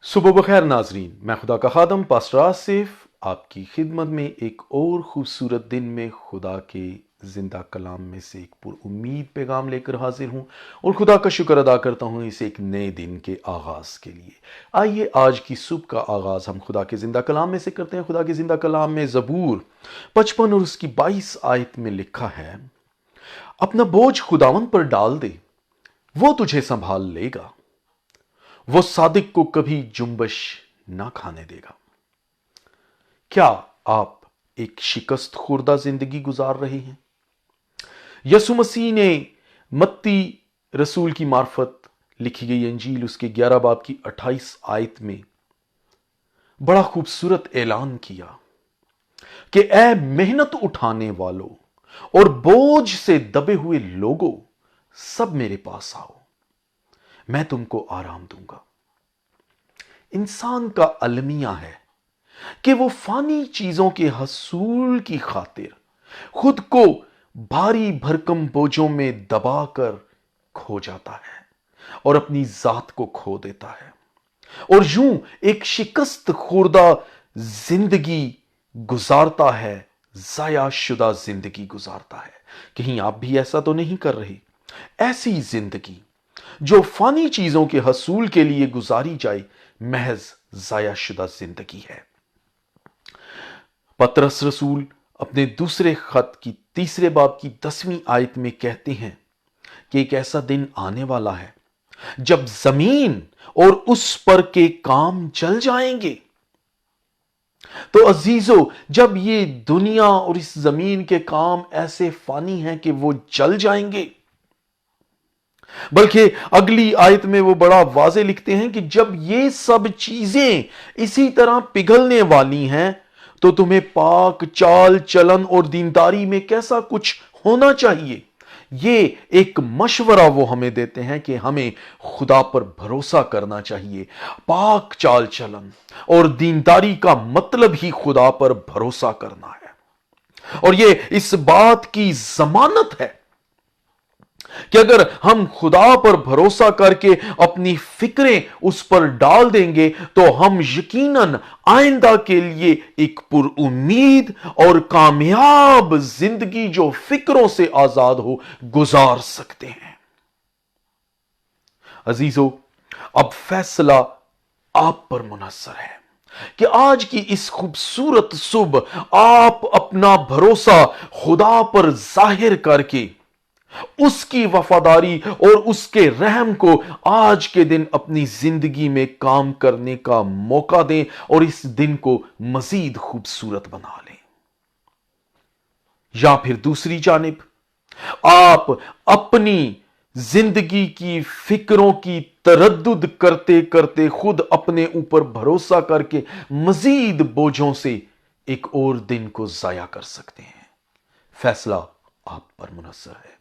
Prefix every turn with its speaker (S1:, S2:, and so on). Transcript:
S1: सुबह बखैर नाजरीन, मैं खुदा का खादम पास्टर आसिफ आपकी खिदमत में एक और खूबसूरत दिन में खुदा के जिंदा कलाम में से एक पुरुम्मीद पैगाम लेकर हाजिर हूँ और खुदा का शुक्र अदा करता हूँ इस एक नए दिन के आगाज के लिए। आइए आज की सुबह का आगाज हम खुदा के जिंदा कलाम में से करते हैं। खुदा के जिंदा कलाम में ज़बूर 55 और उसकी 22 आयत में लिखा है, अपना बोझ खुदावन पर डाल दे, वो तुझे संभाल लेगा, वो सादिक को कभी जुम्बश ना खाने देगा। क्या आप एक शिकस्त खुर्दा जिंदगी गुजार रहे हैं? यसु मसीह ने मत्ती रसूल की मार्फत लिखी गई अंजील उसके 11 बाब की 28 आयत में बड़ा खूबसूरत ऐलान किया कि ऐ मेहनत उठाने वालों और बोझ से दबे हुए लोगों, सब मेरे पास आओ, मैं तुमको आराम दूंगा। इंसान का अलमिया है कि वो फानी चीजों के हसूल की खातिर खुद को भारी भरकम बोझों में दबाकर खो जाता है और अपनी जात को खो देता है और यूं एक शिकस्त खुर्दा जिंदगी गुजारता है, जाया शुदा जिंदगी गुजारता है। कहीं आप भी ऐसा तो नहीं कर रहे? ऐसी जिंदगी जो फानी चीजों के हसूल के लिए गुजारी जाए महज जाया शुदा जिंदगी है। पतरस रसूल अपने दूसरे खत की 3 बाब की 10वीं आयत में कहते हैं कि एक ऐसा दिन आने वाला है जब जमीन और उस पर के काम चल जाएंगे। तो अजीजों, जब ये दुनिया और इस जमीन के काम ऐसे फानी हैं कि वो चल जाएंगे, बल्कि अगली आयत में वो बड़ा वाज़े लिखते हैं कि जब ये सब चीजें इसी तरह पिघलने वाली हैं तो तुम्हें पाक चाल चलन और दीनदारी में कैसा कुछ होना चाहिए। ये एक मशवरा वो हमें देते हैं कि हमें खुदा पर भरोसा करना चाहिए। पाक चाल चलन और दीनदारी का मतलब ही खुदा पर भरोसा करना है और ये इस बात की जमानत है कि अगर हम खुदा पर भरोसा करके अपनी फिक्रें उस पर डाल देंगे तो हम यकीनन आइंदा के लिए एक पुरुम्मीद और कामयाब जिंदगी जो फिक्रों से आजाद हो गुजार सकते हैं। अजीजों, अब फैसला आप पर मुनहसर है कि आज की इस खूबसूरत सुबह आप अपना भरोसा खुदा पर जाहिर करके उसकी वफादारी और उसके रहम को आज के दिन अपनी जिंदगी में काम करने का मौका दें और इस दिन को मजीद खूबसूरत बना लें। या फिर दूसरी जानिब आप अपनी जिंदगी की फिक्रों की तरद्दुद करते करते खुद अपने ऊपर भरोसा करके मजीद बोझों से एक और दिन को जाया कर सकते हैं। फैसला आप पर मुनहसर है।